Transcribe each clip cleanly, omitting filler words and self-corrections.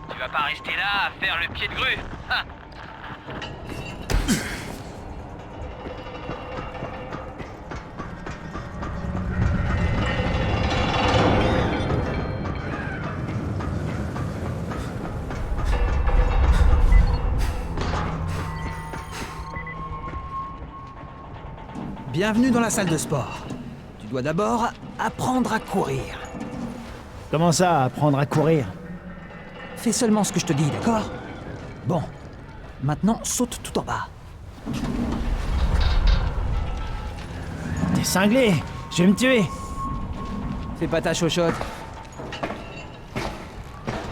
Tu vas pas rester là à faire le pied de grue, hein? Bienvenue dans la salle de sport. Tu dois d'abord apprendre à courir. Comment ça, apprendre à courir? Fais seulement ce que je te dis, d'accord? Bon. Maintenant, saute tout en bas. T'es cinglé! Je vais me tuer! Fais pas ta chochotte.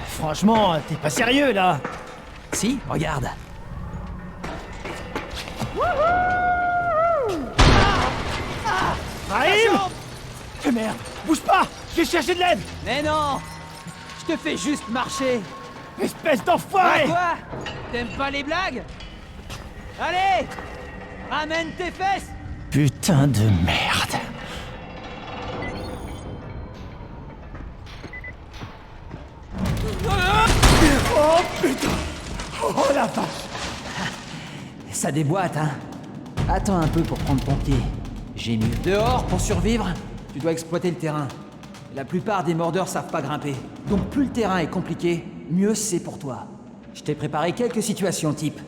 Franchement, t'es pas sérieux, là! Si, regarde. Raïm! Que merde! Bouge pas! Je vais chercher de l'aide! Mais non! Je te fais juste marcher. Espèce d'enfoiré! Quoi? T'aimes pas les blagues? Allez! Ramène tes fesses! Putain de merde! Oh putain! Oh la vache! Ça déboîte, hein? Attends un peu pour prendre ton pied. J'ai mieux. Dehors, pour survivre, tu dois exploiter le terrain. La plupart des mordeurs savent pas grimper. Donc plus le terrain est compliqué, mieux c'est pour toi. Je t'ai préparé quelques situations type.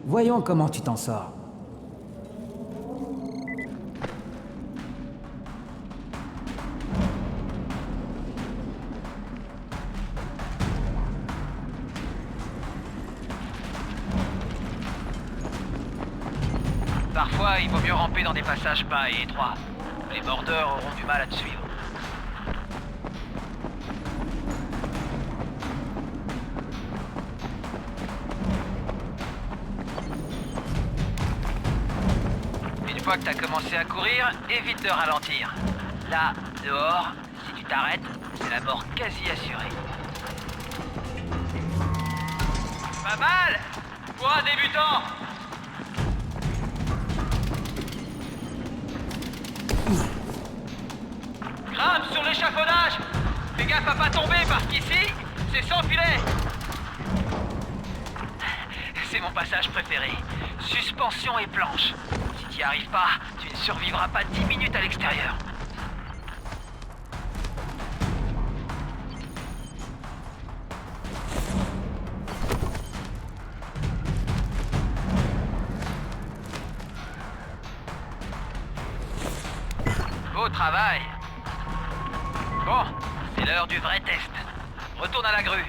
Voyons comment tu t'en sors. Parfois, il vaut mieux ramper dans des passages bas et étroits. Les mordeurs auront du mal à te suivre. Une fois que t'as commencé à courir, évite de ralentir. Là, dehors, si tu t'arrêtes, c'est la mort quasi assurée. Pas mal pour un débutant. Grimpe sur l'échafaudage. Fais gaffe à pas tomber parce qu'ici, c'est sans filet. C'est mon passage préféré. Suspension et planche. Si t'y arrives pas, tu ne survivras pas 10 minutes à l'extérieur. Beau travail. Bon, c'est l'heure du vrai test. Retourne à la grue.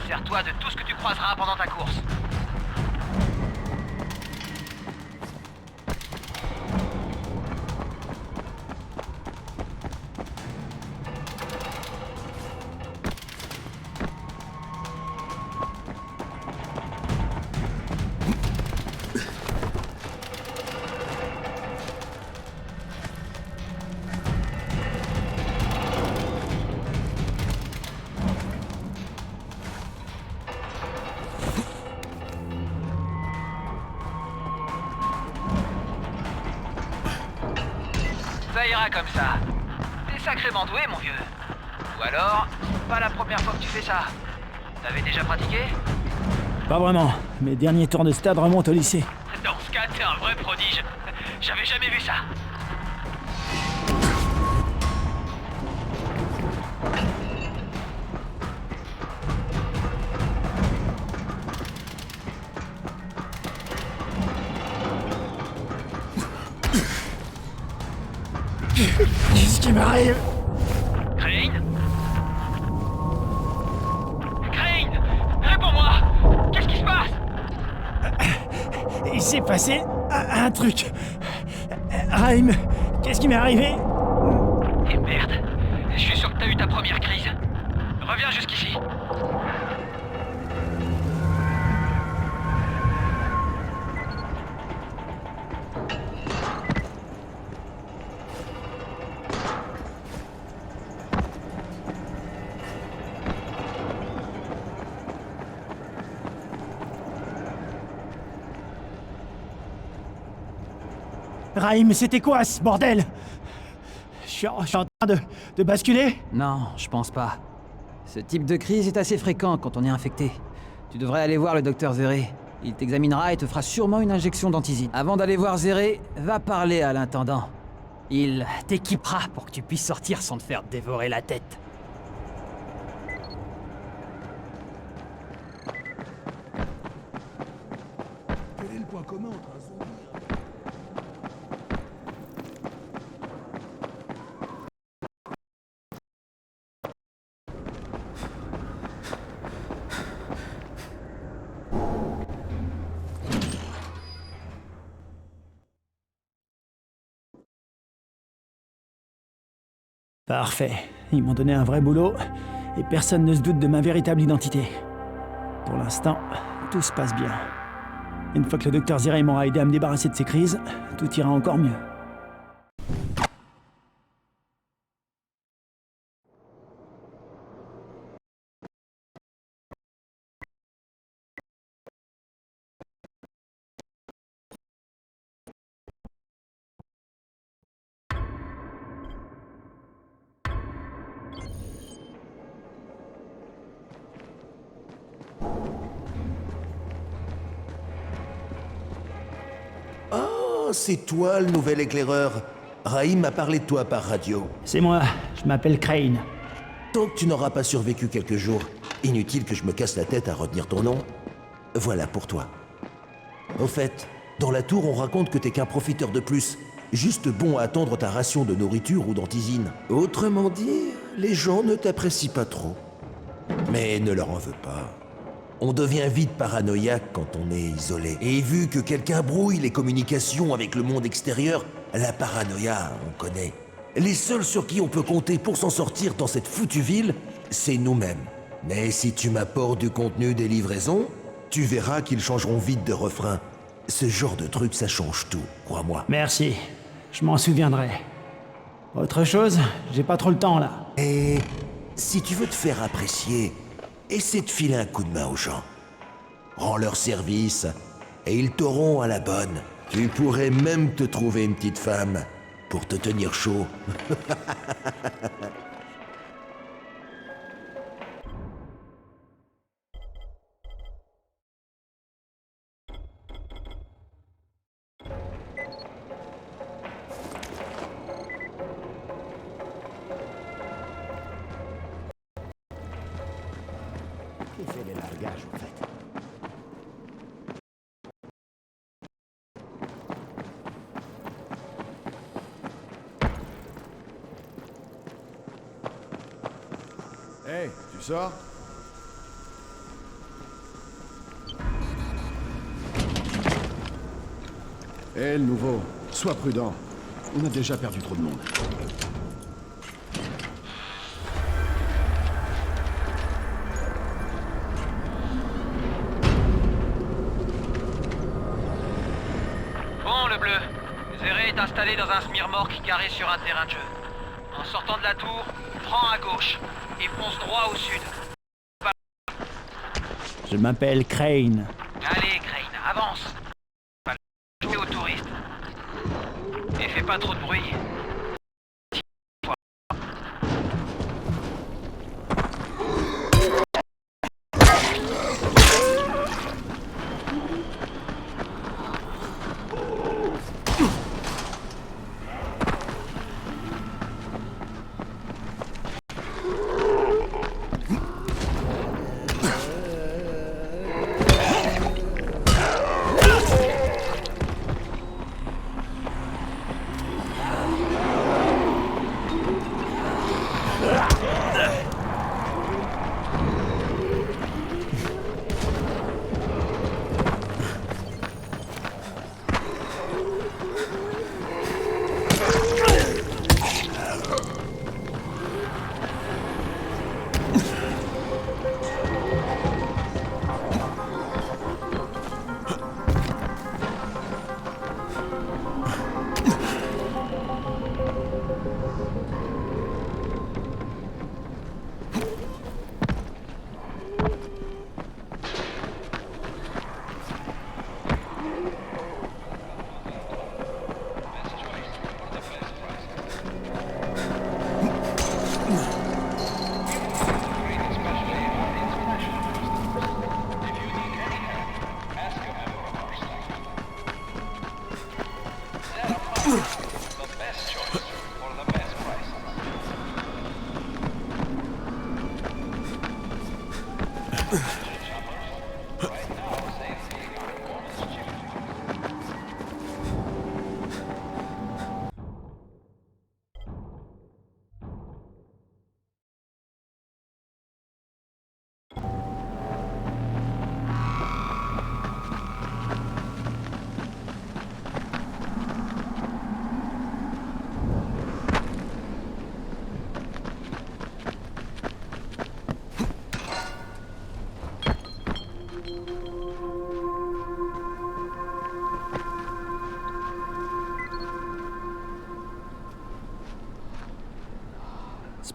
Sers-toi de tout ce que tu croiseras pendant ta course. Ça ira comme ça. T'es sacrément doué, mon vieux. Ou alors, c'est pas la première fois que tu fais ça. T'avais déjà pratiqué? Pas vraiment. Mes derniers tours de stade remontent au lycée. Dans ce cas, t'es un vrai prodige. J'avais jamais vu ça. Qu'est-ce qui m'arrive? Crane? Crane! Réponds-moi! Qu'est-ce qui se passe? Il s'est passé un truc. Raïm, qu'est-ce qui m'est arrivé? Et merde. Je suis sûr que t'as eu ta première crise. Reviens jusqu'ici. Raïm, c'était quoi ce bordel? Je suis en train de basculer? Non, je pense pas. Ce type de crise est assez fréquent quand on est infecté. Tu devrais aller voir le docteur Zéré. Il t'examinera et te fera sûrement une injection d'antisine. Avant d'aller voir Zéré, va parler à l'intendant. Il t'équipera pour que tu puisses sortir sans te faire dévorer la tête. Quel est le point commun entre un zombie et un... Parfait. Ils m'ont donné un vrai boulot, et personne ne se doute de ma véritable identité. Pour l'instant, tout se passe bien. Une fois que le docteur Zéré m'aura aidé à me débarrasser de ces crises, tout ira encore mieux. Oh, c'est toi le nouvel éclaireur. Raïm m'a parlé de toi par radio. C'est moi, je m'appelle Crane. Tant que tu n'auras pas survécu quelques jours, inutile que je me casse la tête à retenir ton nom. Voilà pour toi. Au fait, dans la tour, on raconte que t'es qu'un profiteur de plus, juste bon à attendre ta ration de nourriture ou d'antisine. Autrement dit, les gens ne t'apprécient pas trop. Mais ne leur en veux pas. On devient vite paranoïaque quand on est isolé. Et vu que quelqu'un brouille les communications avec le monde extérieur, la paranoïa, on connaît. Les seuls sur qui on peut compter pour s'en sortir dans cette foutue ville, c'est nous-mêmes. Mais si tu m'apportes du contenu des livraisons, tu verras qu'ils changeront vite de refrain. Ce genre de truc, ça change tout, crois-moi. Merci, je m'en souviendrai. Autre chose, j'ai pas trop le temps là. Et si tu veux te faire apprécier, essaie de filer un coup de main aux gens. Rends leur service, et ils t'auront à la bonne. Tu pourrais même te trouver une petite femme pour te tenir chaud. Qui fait les largages, en fait? Hey, tu sors? Hé, le nouveau, sois prudent. On a déjà perdu trop de monde. Bon, le bleu. Zéré est installé dans un smirmorque carré sur un terrain de jeu. En sortant de la tour, prends à gauche et fonce droit au sud. Je m'appelle Crane. Allez, Crane, avance. Pas jouer aux touristes. Et fais pas trop de bruit.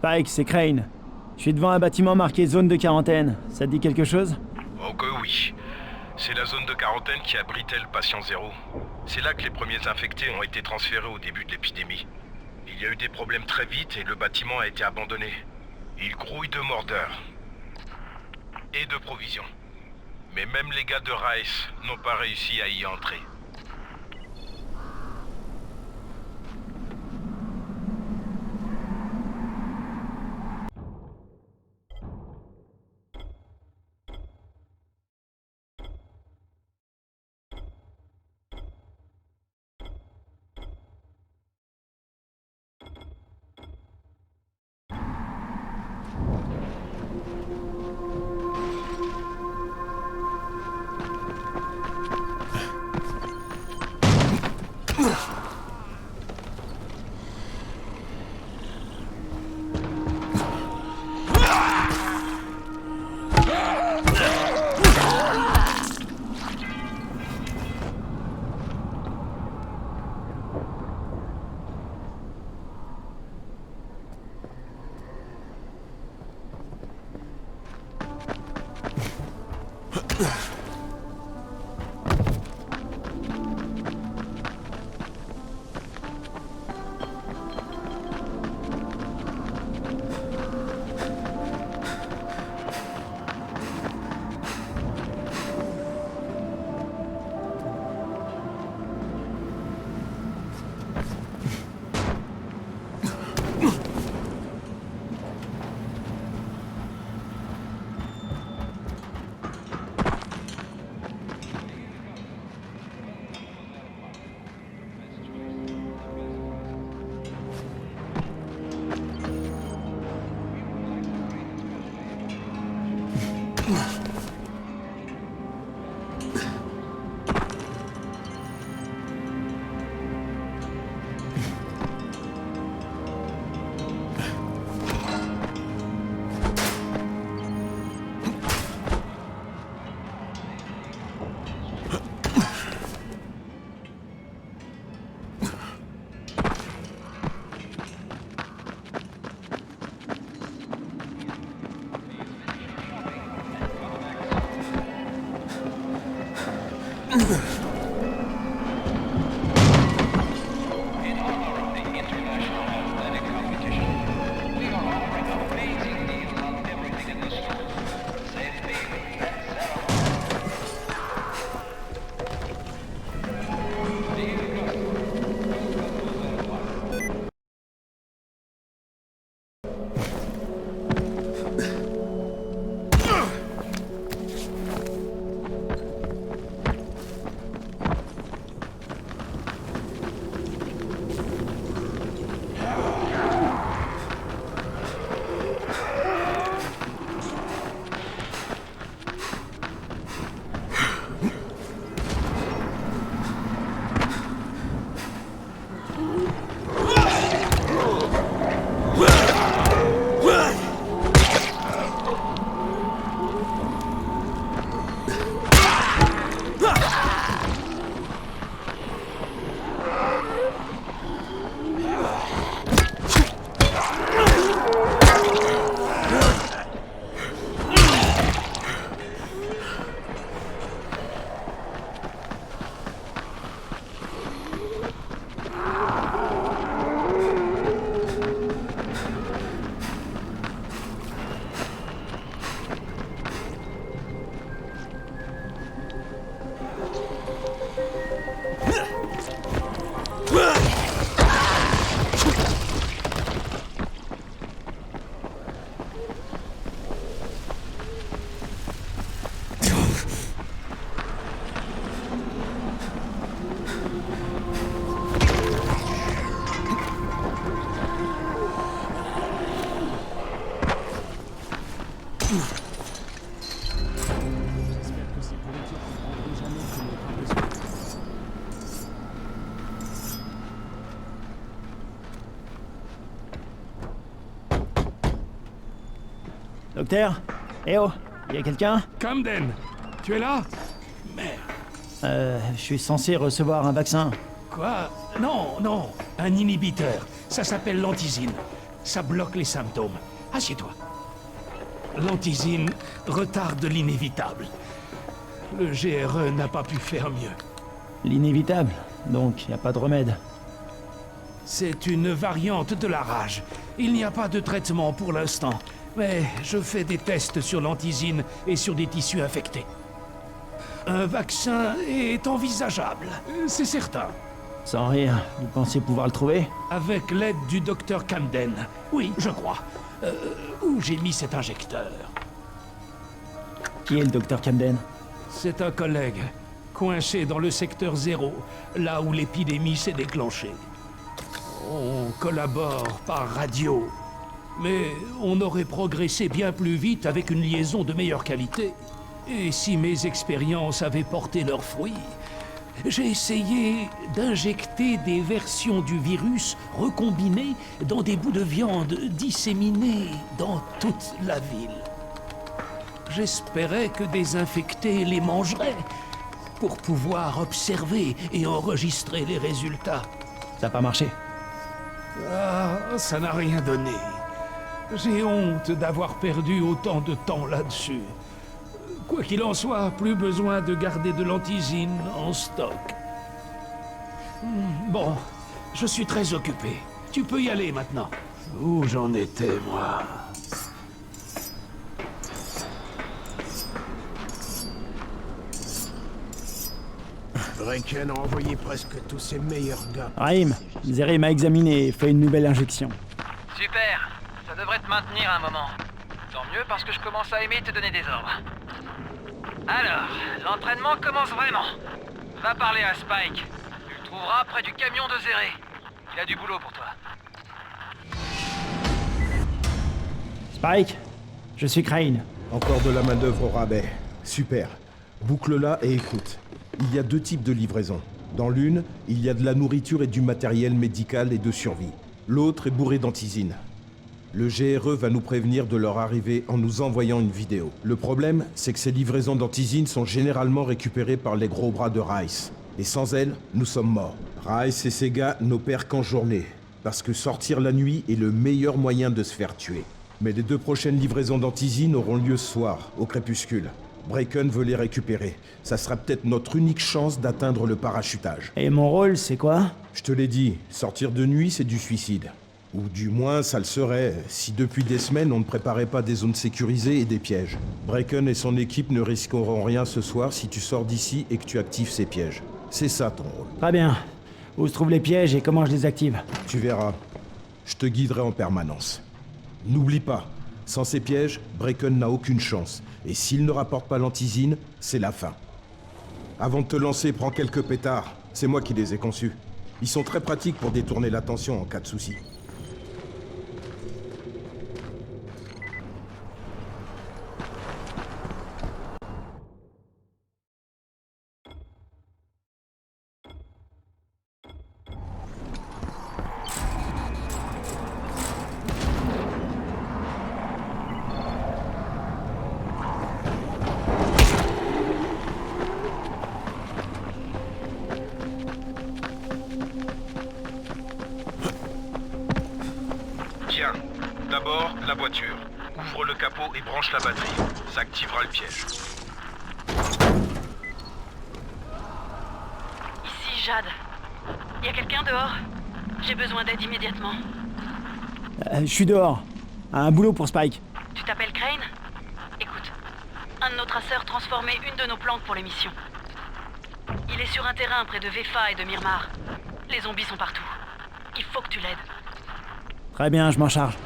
Spike, c'est Crane. Je suis devant un bâtiment marqué zone de quarantaine. Ça te dit quelque chose? Oh que oui. C'est la zone de quarantaine qui abritait le patient zéro. C'est là que les premiers infectés ont été transférés au début de l'épidémie. Il y a eu des problèmes très vite et le bâtiment a été abandonné. Il grouille de mordeurs. Et de provisions. Mais même les gars de Rice n'ont pas réussi à y entrer. Docteur? Eh oh, y a quelqu'un? Camden, tu es là? Je suis censé recevoir un vaccin. Quoi? Non, non, un inhibiteur. Ça s'appelle l'antizine. Ça bloque les symptômes. Assieds-toi. L'antizine retarde l'inévitable. Le GRE n'a pas pu faire mieux. L'inévitable, donc y a pas de remède. C'est une variante de la rage. Il n'y a pas de traitement pour l'instant. Mais je fais des tests sur l'antizine et sur des tissus infectés. Un vaccin est envisageable, c'est certain. Sans rire, vous pensez pouvoir le trouver? Avec l'aide du docteur Camden. Oui, je crois. Où j'ai mis cet injecteur? Qui est le docteur Camden? C'est un collègue, coincé dans le secteur 0, là où l'épidémie s'est déclenchée. On collabore par radio. Mais on aurait progressé bien plus vite avec une liaison de meilleure qualité. Et si mes expériences avaient porté leurs fruits, j'ai essayé d'injecter des versions du virus recombinées dans des bouts de viande disséminés dans toute la ville. J'espérais que des infectés les mangeraient pour pouvoir observer et enregistrer les résultats. Ça n'a pas marché. Ah, ça n'a rien donné. J'ai honte d'avoir perdu autant de temps là-dessus. Quoi qu'il en soit, plus besoin de garder de l'antizine en stock. Bon, je suis très occupé. Tu peux y aller maintenant. Où j'en étais, moi? Brecken a envoyé presque tous ses meilleurs gars. Raïm, Zéré m'a examiné et fait une nouvelle injection. Super, ça devrait te maintenir un moment. Tant mieux parce que je commence à aimer te donner des ordres. Alors, l'entraînement commence vraiment. Va parler à Spike. Tu le trouveras près du camion de Zéré. Il a du boulot pour toi. Spike, je suis Crane. Encore de la main-d'œuvre au rabais. Super. Boucle-la et écoute. Il y a deux types de livraisons. Dans l'une, il y a de la nourriture et du matériel médical et de survie. L'autre est bourré d'antizine. Le GRE va nous prévenir de leur arrivée en nous envoyant une vidéo. Le problème, c'est que ces livraisons d'antizine sont généralement récupérées par les gros bras de Rice. Et sans elles, nous sommes morts. Rice et ses gars n'opèrent qu'en journée, parce que sortir la nuit est le meilleur moyen de se faire tuer. Mais les deux prochaines livraisons d'antizine auront lieu ce soir, au crépuscule. Brecken veut les récupérer. Ça sera peut-être notre unique chance d'atteindre le parachutage. Et mon rôle, c'est quoi? Je te l'ai dit, sortir de nuit, c'est du suicide. Ou du moins, ça le serait, si depuis des semaines, on ne préparait pas des zones sécurisées et des pièges. Brecken et son équipe ne risqueront rien ce soir si tu sors d'ici et que tu actives ces pièges. C'est ça ton rôle. Très bien. Où se trouvent les pièges et comment je les active? Tu verras. Je te guiderai en permanence. N'oublie pas, sans ces pièges, Brecken n'a aucune chance. Et s'il ne rapporte pas l'antizine, c'est la fin. Avant de te lancer, prends quelques pétards. C'est moi qui les ai conçus. Ils sont très pratiques pour détourner l'attention en cas de souci. Tiens, d'abord, la voiture. Ouvre le capot et branche la batterie. Ça activera le piège. Ici, Jade. Y a quelqu'un dehors? J'ai besoin d'aide immédiatement. Je suis dehors. Un boulot pour Spike. Tu t'appelles Crane? Écoute, un de nos traceurs transformait une de nos planques pour l'émission. Il est sur un terrain près de Vefa et de Myrmar. Les zombies sont partout. Il faut que tu l'aides. Très bien, je m'en charge.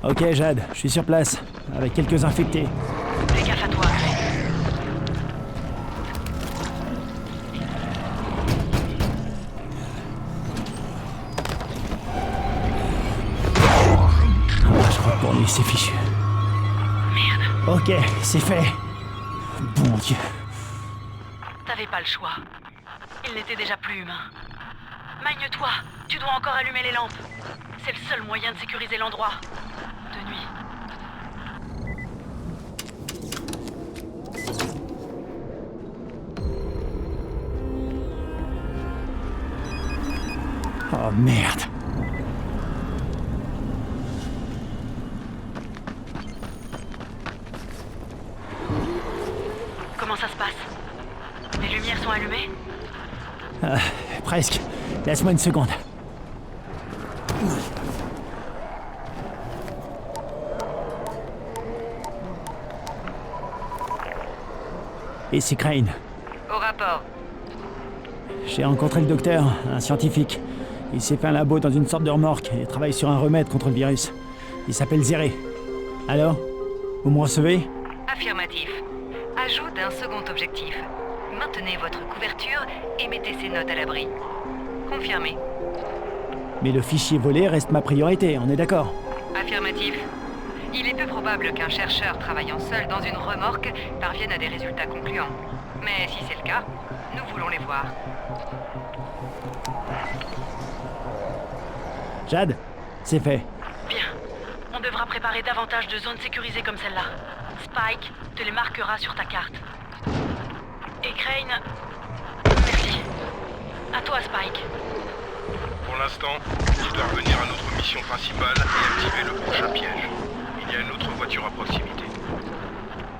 Ok, Jade, je suis sur place, avec quelques infectés. Fais gaffe à toi, Craig. Ah, je crois que pour lui, c'est fichu. Merde. Ok, c'est fait. Bon Dieu. T'avais pas le choix. Il n'était déjà plus humain. Magne-toi, tu dois encore allumer les lampes. C'est le seul moyen de sécuriser l'endroit. De nuit. Oh merde. Comment ça se passe? Les lumières sont allumées? Presque. Laisse-moi une seconde. Et c'est Crane. Au rapport. J'ai rencontré le docteur, un scientifique. Il s'est fait un labo dans une sorte de remorque et travaille sur un remède contre le virus. Il s'appelle Zéré. Alors? Vous me recevez? Affirmatif. Ajoute un second objectif. Maintenez votre couverture et mettez ces notes à l'abri. Confirmé. Mais le fichier volé reste ma priorité, on est d'accord? Affirmatif. Il est peu probable qu'un chercheur travaillant seul dans une remorque parvienne à des résultats concluants. Mais si c'est le cas, nous voulons les voir. Jade, c'est fait. Bien. On devra préparer davantage de zones sécurisées comme celle-là. Spike te les marquera sur ta carte. Et Crane... Merci. À toi, Spike. Pour l'instant, tu dois revenir à notre mission principale et activer le prochain piège. Il y a une autre voiture à proximité.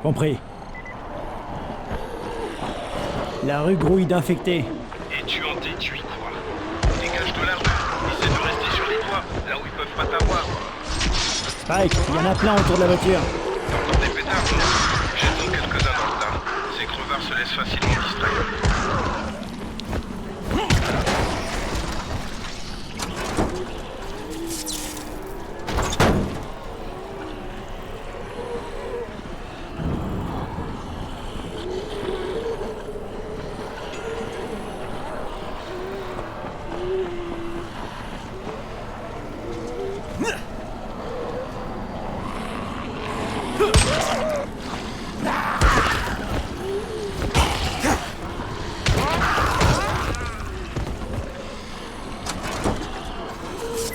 Compris. La rue grouille d'infectés. Et tu en déduis quoi? Dégage de la rue, essaie de rester sur les toits, là où ils peuvent pas t'avoir. Spike, il y en a plein autour de la voiture. T'entends des pétards, non? Jette-en quelques-uns dans le tas. Ces crevards se laissent facilement distraire.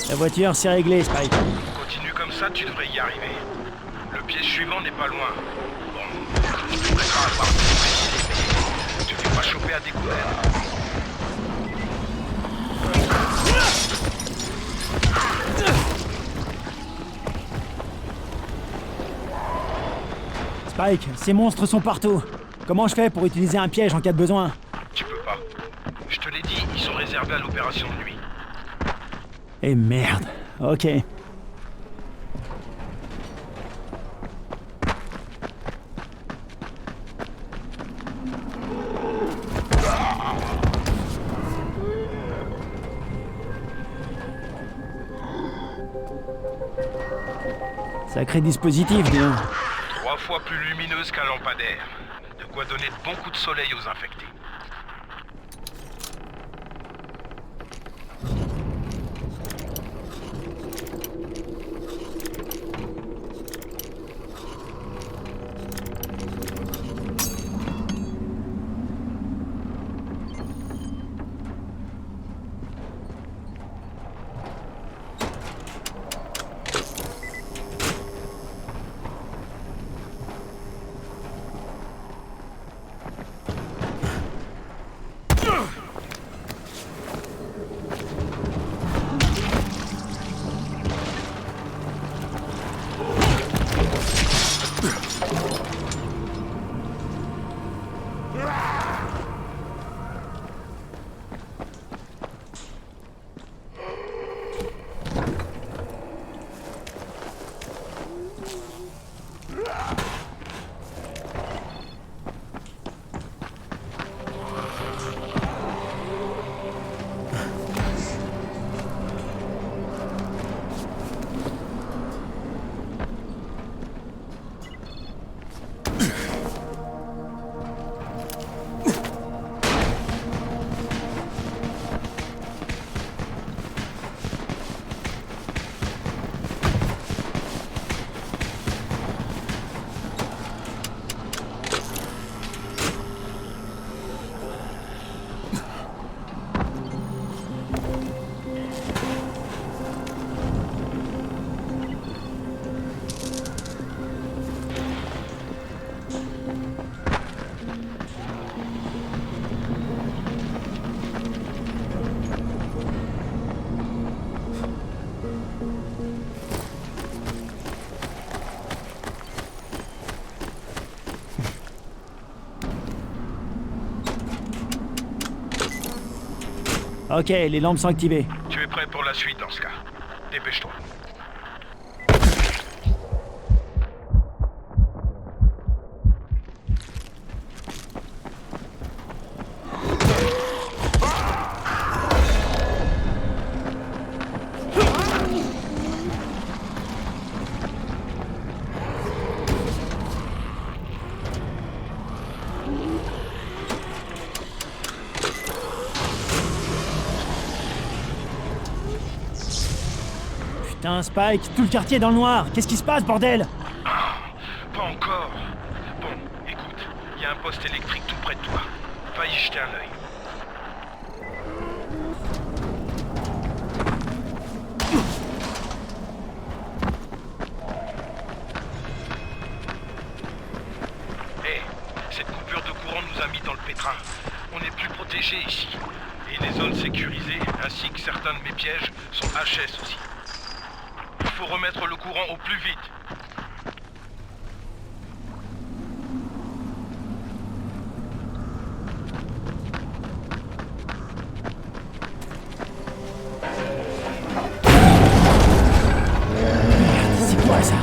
La voiture, c'est réglé, Spike. Continue comme ça, tu devrais y arriver. Le piège suivant n'est pas loin. Bon, je te prépare à voir. Tu ne fais pas choper à découvert. Spike, ces monstres sont partout. Comment je fais pour utiliser un piège en cas de besoin? Tu peux pas. Je te l'ai dit, ils sont réservés à l'opération de nuit. Et merde. Ok. Sacré dispositif, dis donc. 3 fois plus lumineuse qu'un lampadaire. De quoi donner de bons coups de soleil aux infectés. Ok, les lampes sont activées. Tu es prêt pour la suite dans ce cas. Dépêche-toi. Putain, Spike, tout le quartier est dans le noir. Qu'est-ce qui se passe, bordel? Pas encore. Bon, écoute, il y a un poste électrique tout près de toi. Va y jeter un œil. Hé, cette coupure de courant nous a mis dans le pétrin. On n'est plus protégés ici. Et les zones sécurisées, ainsi que certains de mes pièges, sont HS aussi. Il faut remettre le courant au plus vite. C'est quoi ça?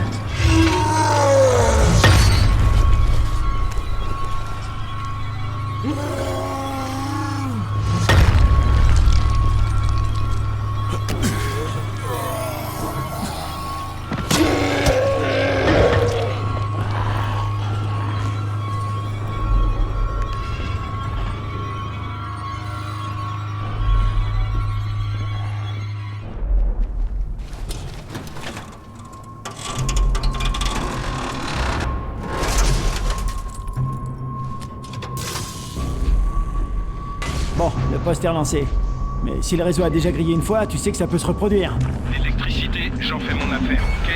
Bon, le poste est relancé. Mais si le réseau a déjà grillé une fois, tu sais que ça peut se reproduire. L'électricité, j'en fais mon affaire, ok?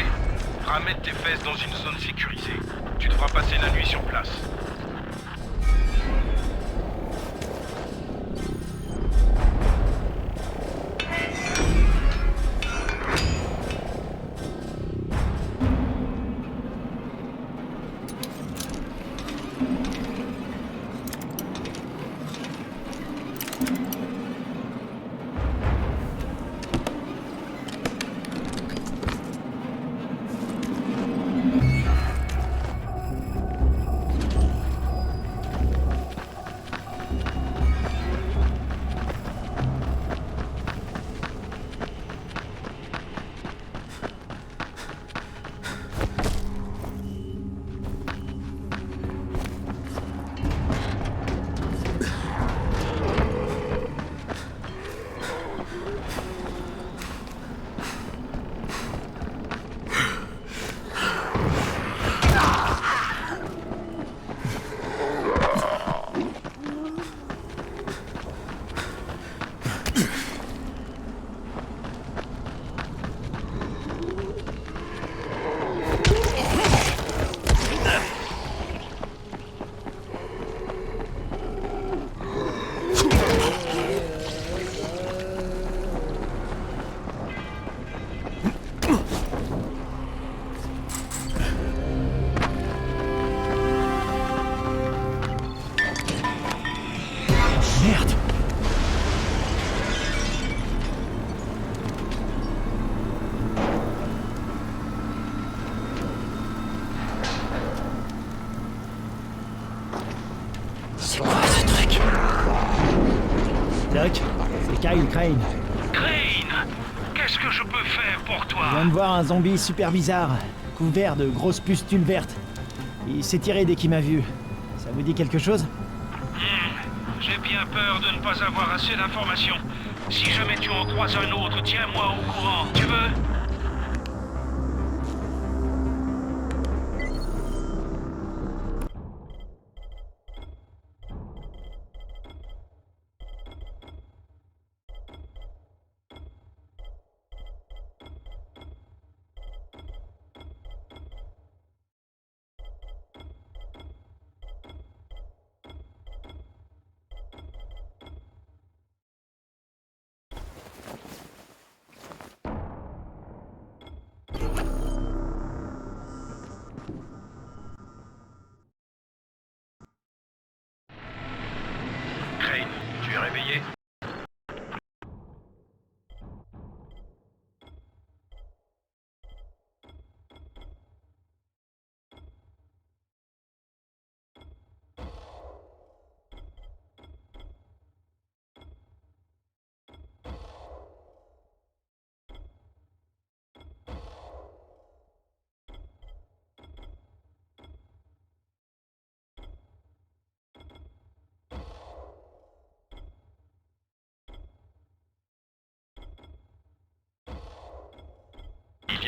Ramène tes fesses dans une zone sécurisée. Tu devras passer la nuit sur place. Merde! C'est quoi ce truc? Doc, c'est Kyle Crane. Crane! Qu'est-ce que je peux faire pour toi? Je viens de voir un zombie super bizarre, couvert de grosses pustules vertes. Il s'est tiré dès qu'il m'a vu. Ça vous dit quelque chose? J'ai bien peur de ne pas avoir assez d'informations. Si jamais tu en croises un autre, tiens-moi au courant. Tu veux?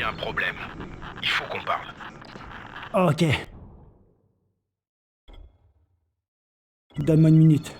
y a un problème. Il faut qu'on parle. Ok. Donne-moi une minute.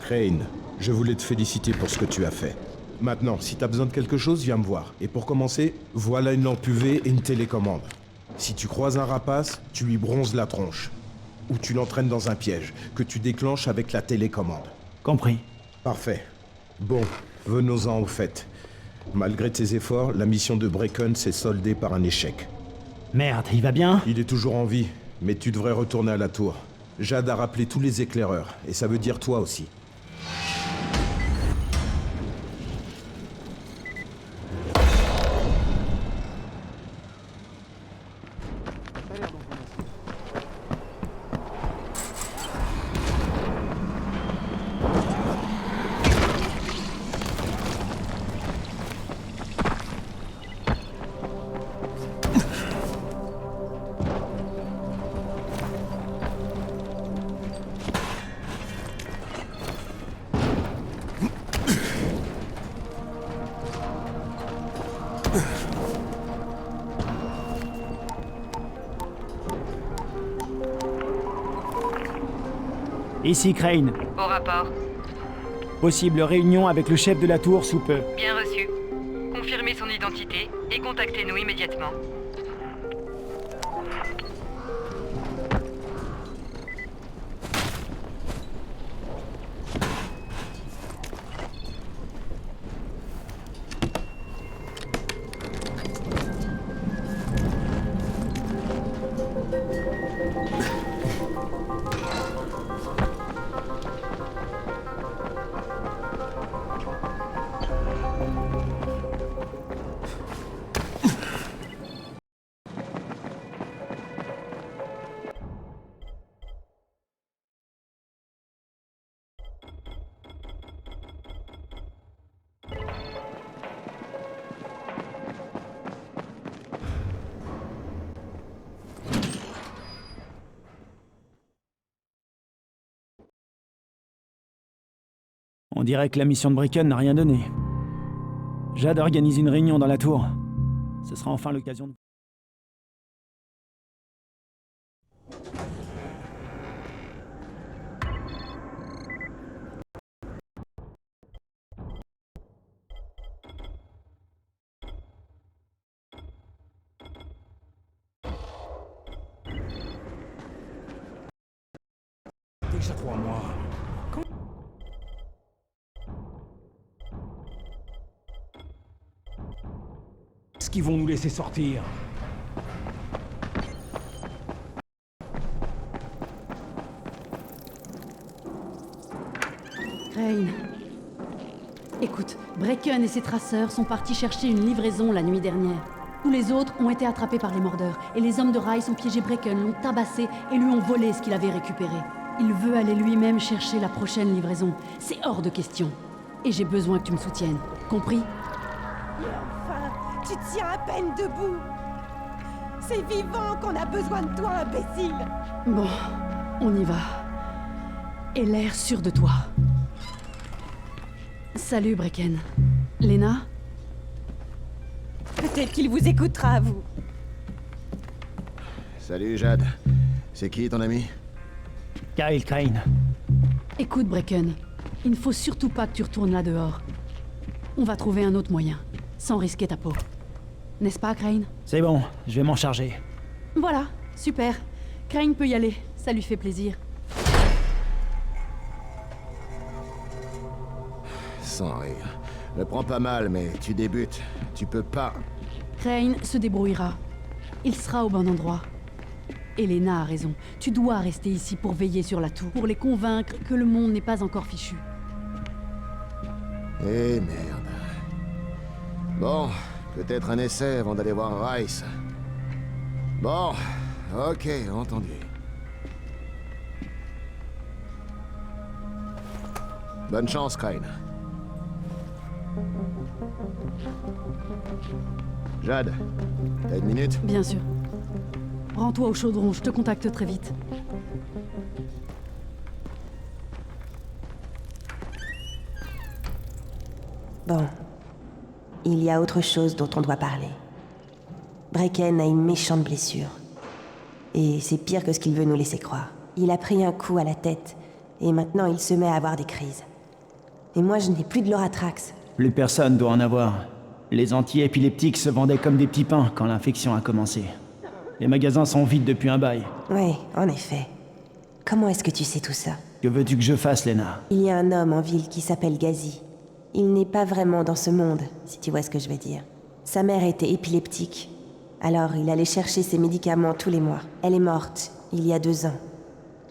Crane, je voulais te féliciter pour ce que tu as fait. Maintenant, si t'as besoin de quelque chose, viens me voir. Et pour commencer, voilà une lampe UV et une télécommande. Si tu croises un rapace, tu lui bronzes la tronche. Ou tu l'entraînes dans un piège, que tu déclenches avec la télécommande. Compris. Parfait. Bon, venons-en au fait. Malgré tes efforts, la mission de Bracken s'est soldée par un échec. Merde, il va bien? Il est toujours en vie, mais tu devrais retourner à la tour. Jade a rappelé tous les éclaireurs, et ça veut dire toi aussi. Ici Crane. Au rapport. Possible réunion avec le chef de la tour sous peu. Bien reçu. Confirmez son identité et contactez-nous immédiatement. On dirait que la mission de Bracken n'a rien donné. Jade organise une réunion dans la tour. Ce sera enfin l'occasion de... Déjà 3 mois. Est-ce qu'ils vont nous laisser sortir? Écoute, Bracken et ses traceurs sont partis chercher une livraison la nuit dernière. Tous les autres ont été attrapés par les mordeurs, et les hommes de Rice ont piégé Bracken, l'ont tabassé et lui ont volé ce qu'il avait récupéré. Il veut aller lui-même chercher la prochaine livraison. C'est hors de question. Et j'ai besoin que tu me soutiennes. Compris? Enfin, tu tiens à peine debout. C'est vivant qu'on a besoin de toi, imbécile. Bon, on y va. Et l'air sûr de toi. Salut, Bracken. Lena? Peut-être qu'il vous écoutera, vous. Salut Jade. C'est qui ton ami? Kyle Crane. Écoute, Bracken. Il ne faut surtout pas que tu retournes là dehors. On va trouver un autre moyen, sans risquer ta peau. N'est-ce pas, Crane? C'est bon, je vais m'en charger. Voilà, super. Crane peut y aller, ça lui fait plaisir. Sans rire. Le prends pas mal, mais tu débutes. Tu peux pas... Crane se débrouillera. Il sera au bon endroit. Elena a raison. Tu dois rester ici pour veiller sur la tour, pour les convaincre que le monde n'est pas encore fichu. Eh merde. Bon, peut-être un essai avant d'aller voir Rice. Bon, ok, entendu. Bonne chance, Crane. Jade, t'as une minute? Bien sûr. Rends-toi au chaudron, je te contacte très vite. Bon. Il y a autre chose dont on doit parler. Bracken a une méchante blessure. Et c'est pire que ce qu'il veut nous laisser croire. Il a pris un coup à la tête, et maintenant il se met à avoir des crises. Et moi je n'ai plus de l'Oratrax. Plus personne doit en avoir. Les anti-épileptiques se vendaient comme des petits pains quand l'infection a commencé. Les magasins sont vides depuis un bail. Oui, en effet. Comment est-ce que tu sais tout ça? Que veux-tu que je fasse, Lena? Il y a un homme en ville qui s'appelle Gazi. Il n'est pas vraiment dans ce monde, si tu vois ce que je veux dire. Sa mère était épileptique. Alors il allait chercher ses médicaments tous les mois. Elle est morte, il y a 2 ans.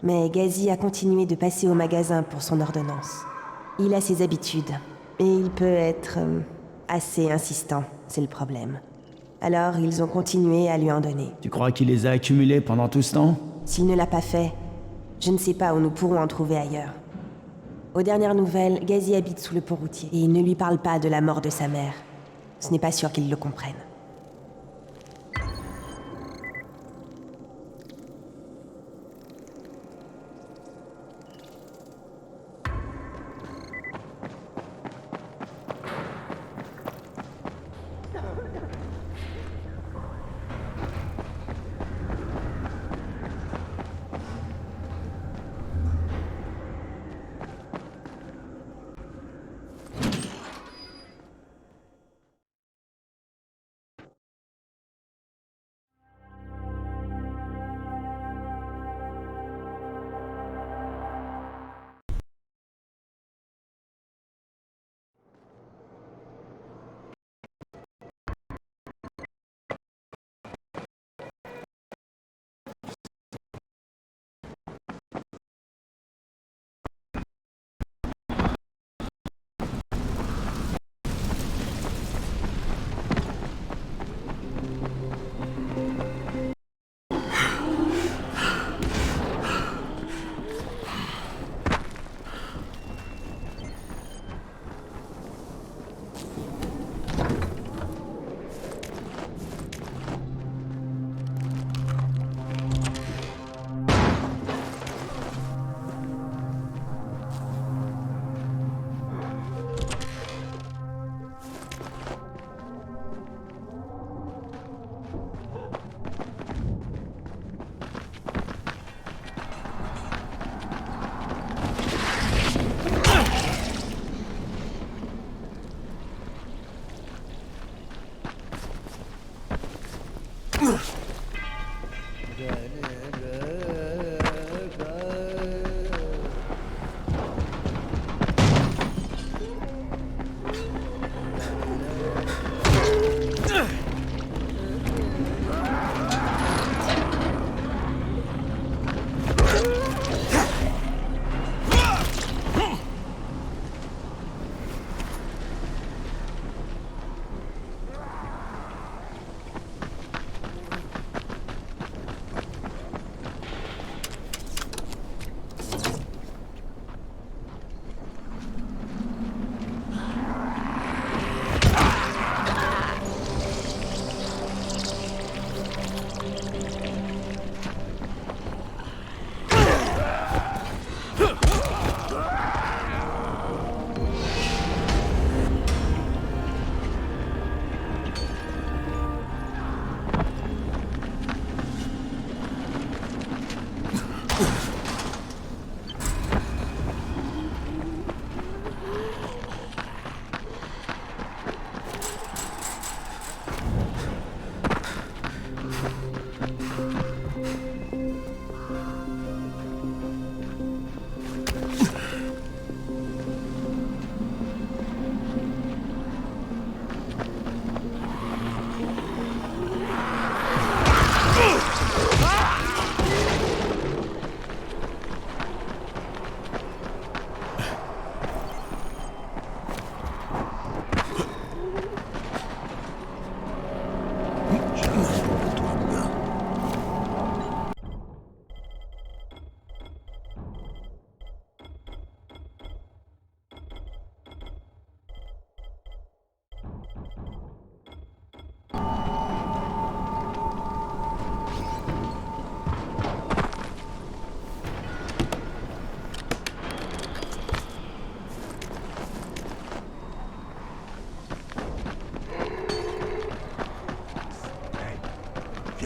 Mais Gazi a continué de passer au magasin pour son ordonnance. Il a ses habitudes. Et il peut être... assez insistant, c'est le problème. Alors ils ont continué à lui en donner. Tu crois qu'il les a accumulés pendant tout ce temps? S'il ne l'a pas fait, je ne sais pas où nous pourrons en trouver ailleurs. Aux dernières nouvelles, Gazi habite sous le pont routier. Et il ne lui parle pas de la mort de sa mère. Ce n'est pas sûr qu'il le comprenne.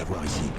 voir ici.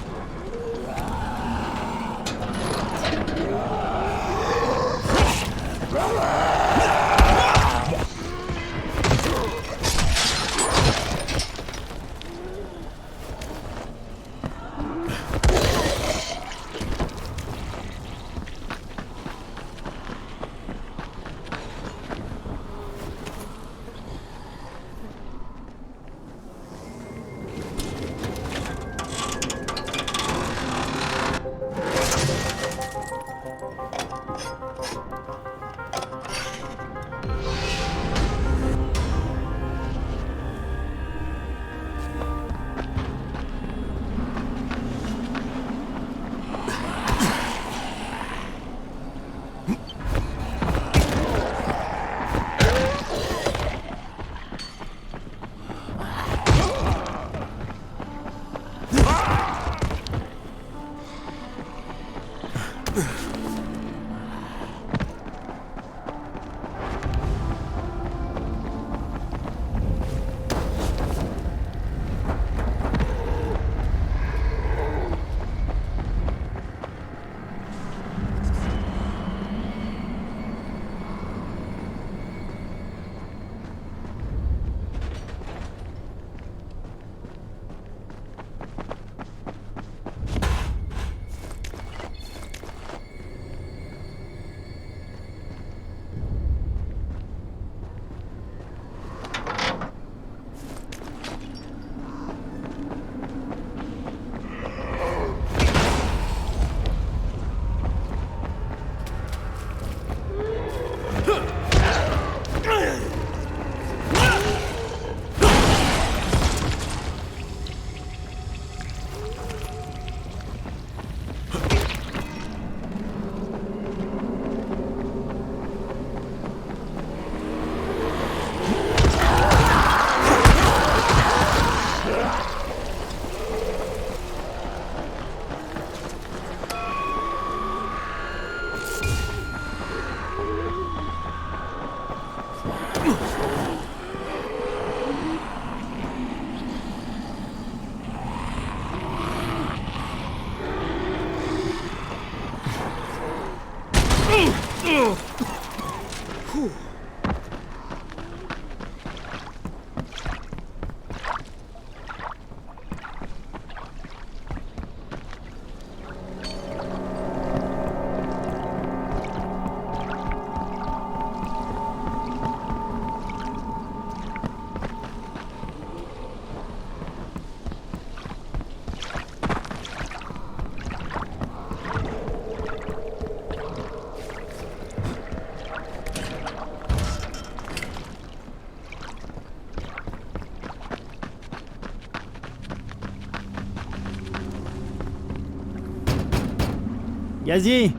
Gazi,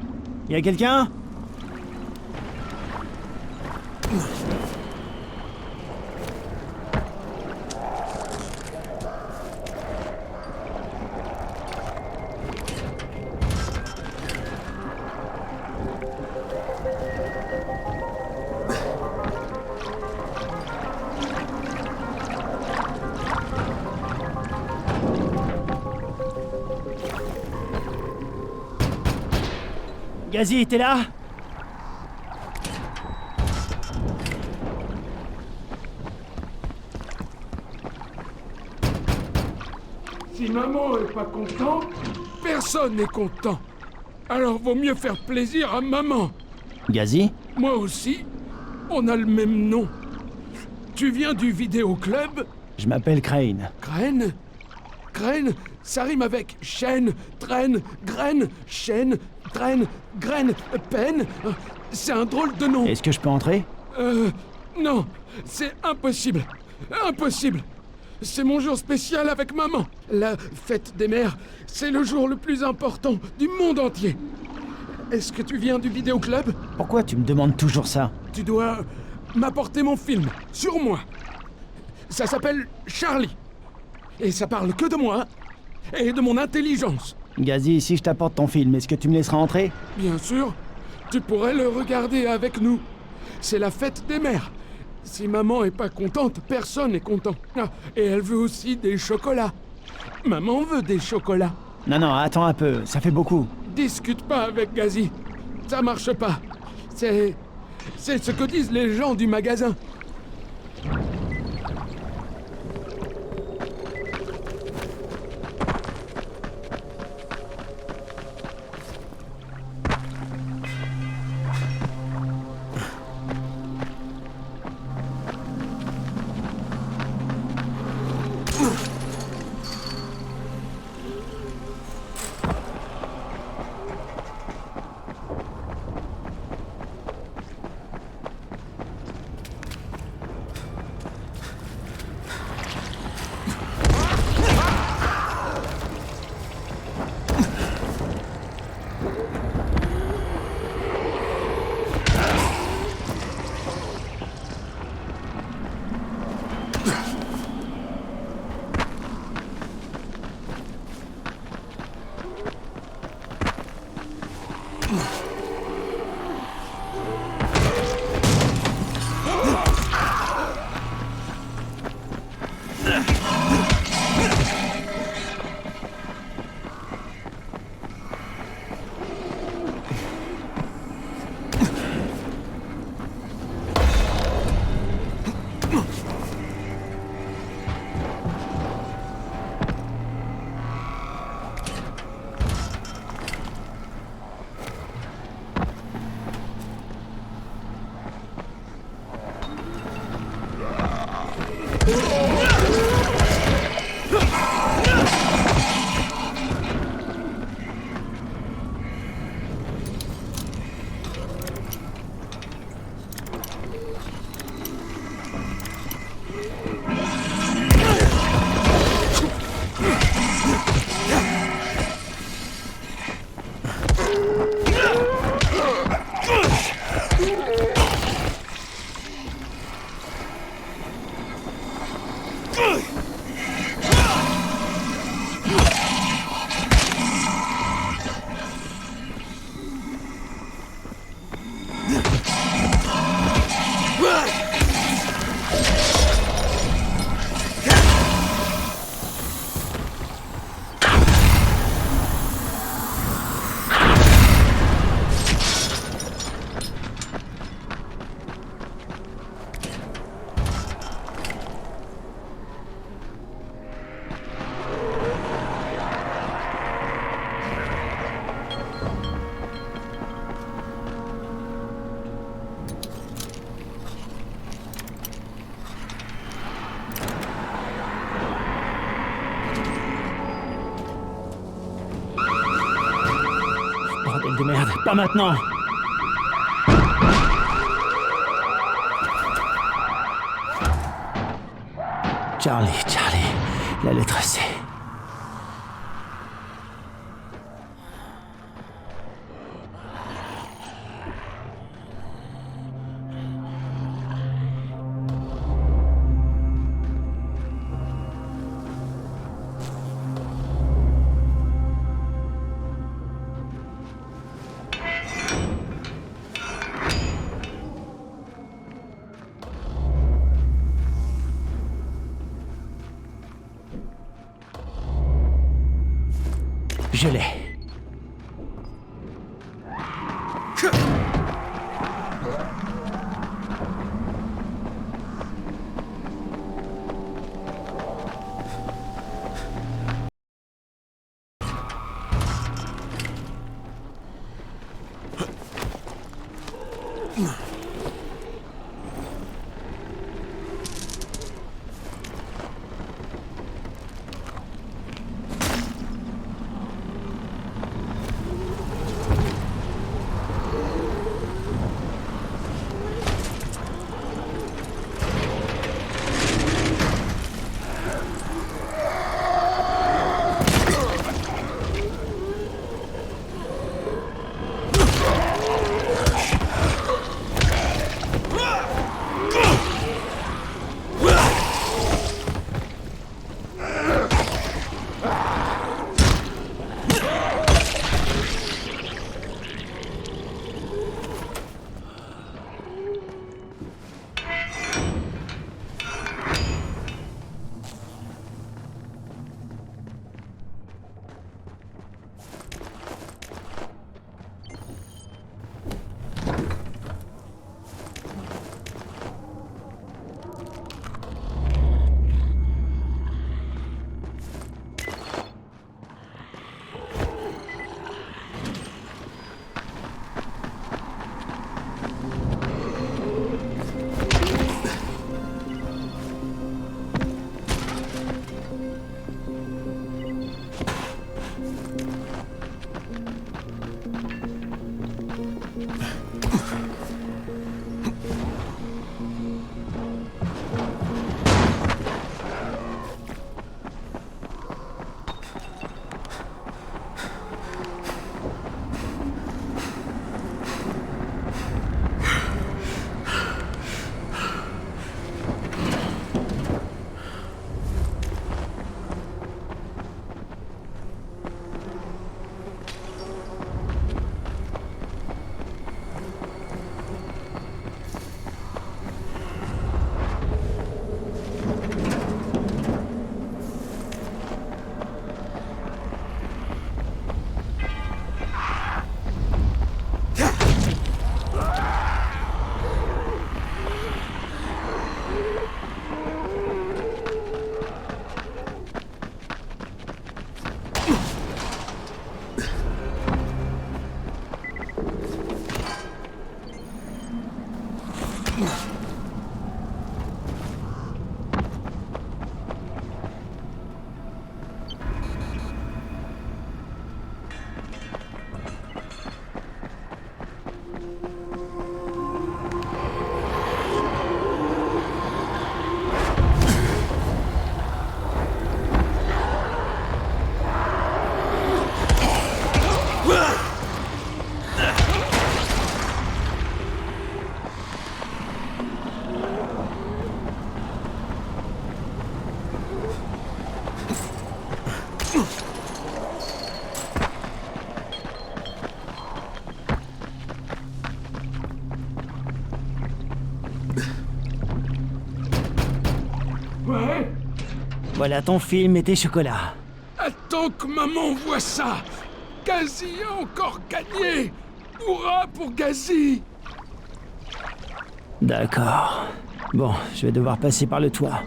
y a quelqu'un? Gazi, t'es là? Si maman est pas contente, personne n'est content. Alors vaut mieux faire plaisir à maman. Gazi? Moi aussi, on a le même nom. Tu viens du vidéoclub? Je m'appelle Crane. Crane? Crane, ça rime avec chaîne, traîne, graine, chaîne, traîne, graine, peine. C'est un drôle de nom. Est-ce que je peux entrer? Non, c'est impossible. Impossible. C'est mon jour spécial avec maman. La fête des mères, c'est le jour le plus important du monde entier. Est-ce que tu viens du vidéoclub? Pourquoi tu me demandes toujours ça? Tu dois m'apporter mon film, sur moi. Ça s'appelle Charlie. Et ça parle que de moi et de mon intelligence. Gazi, si je t'apporte ton film, est-ce que tu me laisseras entrer? Bien sûr, tu pourrais le regarder avec nous. C'est la fête des mères. Si maman est pas contente, personne n'est content. Ah, et elle veut aussi des chocolats. Maman veut des chocolats. Non, attends un peu, ça fait beaucoup. Discute pas avec Gazi. Ça marche pas. C'est ce que disent les gens du magasin. Bordel de merde, pas maintenant. Charlie, la lettre C. Je l'ai. Voilà ton film et tes chocolats. Attends que maman voit ça. Gazi a encore gagné. Hurrah pour Gazi. D'accord. Bon, je vais devoir passer par le toit.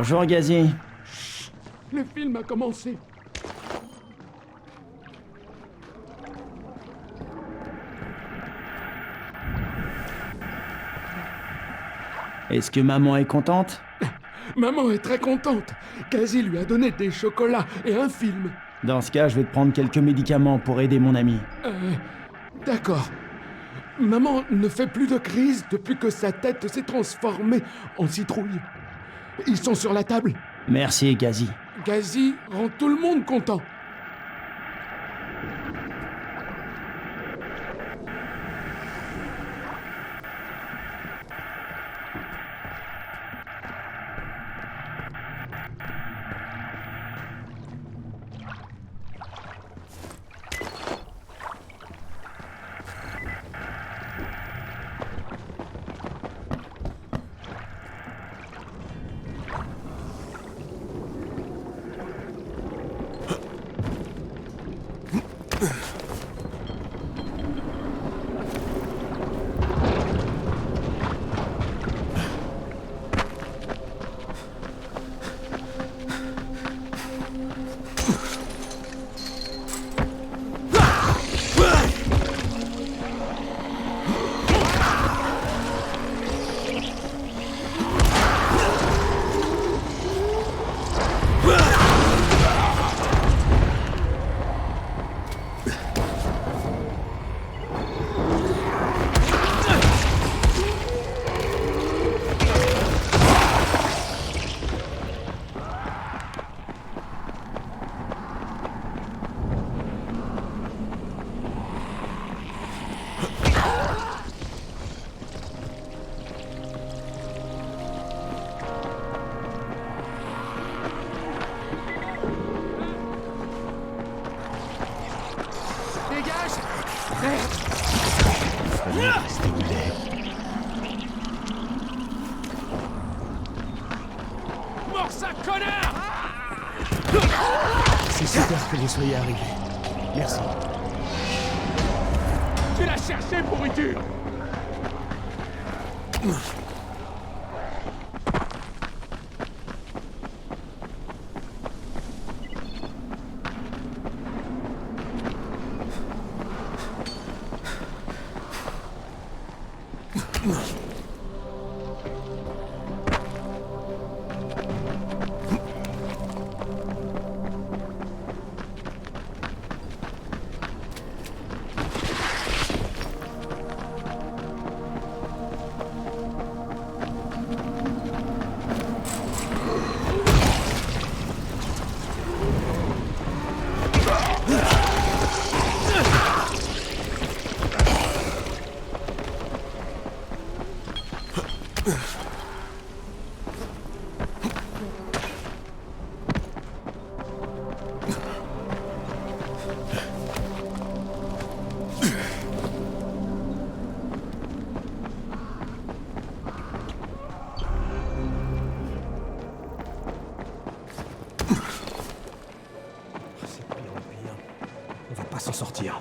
Bonjour, Gazi. Le film a commencé. Est-ce que maman est contente? Maman est très contente. Gazi lui a donné des chocolats et un film. Dans ce cas, je vais te prendre quelques médicaments pour aider mon ami. D'accord. Maman ne fait plus de crise depuis que sa tête s'est transformée en citrouille. Ils sont sur la table. Merci, Gazi. Gazi rend tout le monde content. Mors ça, connard! C'est super que vous soyez arrivés. Merci. Tu l'as cherché, pourriture! S'en sortir.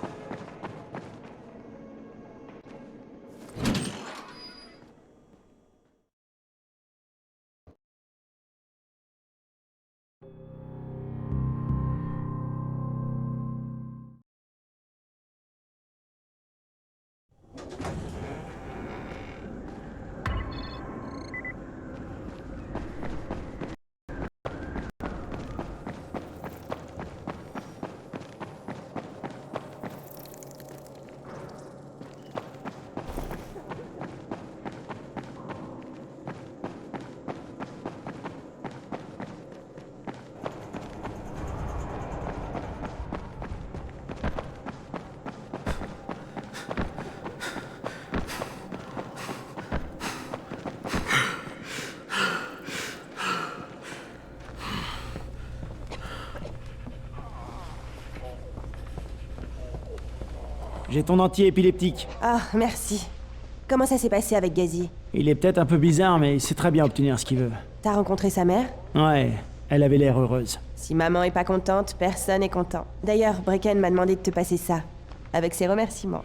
J'ai ton anti-épileptique. Ah, merci. Comment ça s'est passé avec Gazi? Il est peut-être un peu bizarre, mais il sait très bien obtenir ce qu'il veut. T'as rencontré sa mère? Ouais, elle avait l'air heureuse. Si maman est pas contente, personne est content. D'ailleurs, Brecken m'a demandé de te passer ça, avec ses remerciements.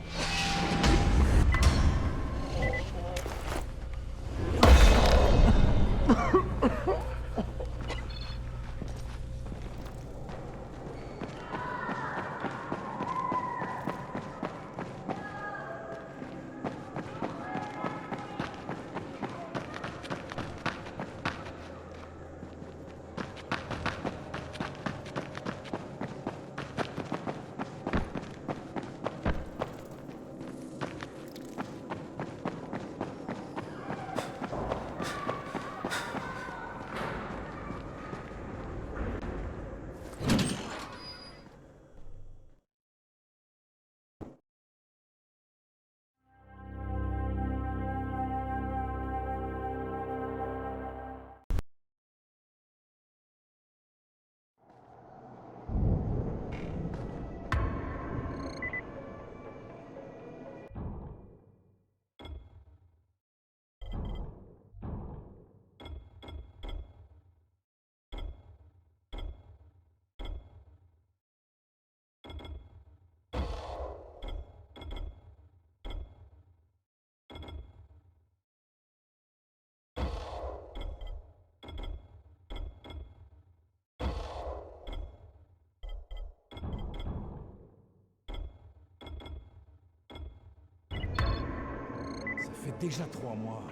fait déjà 3 mois.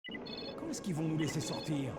Quand est-ce qu'ils vont nous laisser sortir?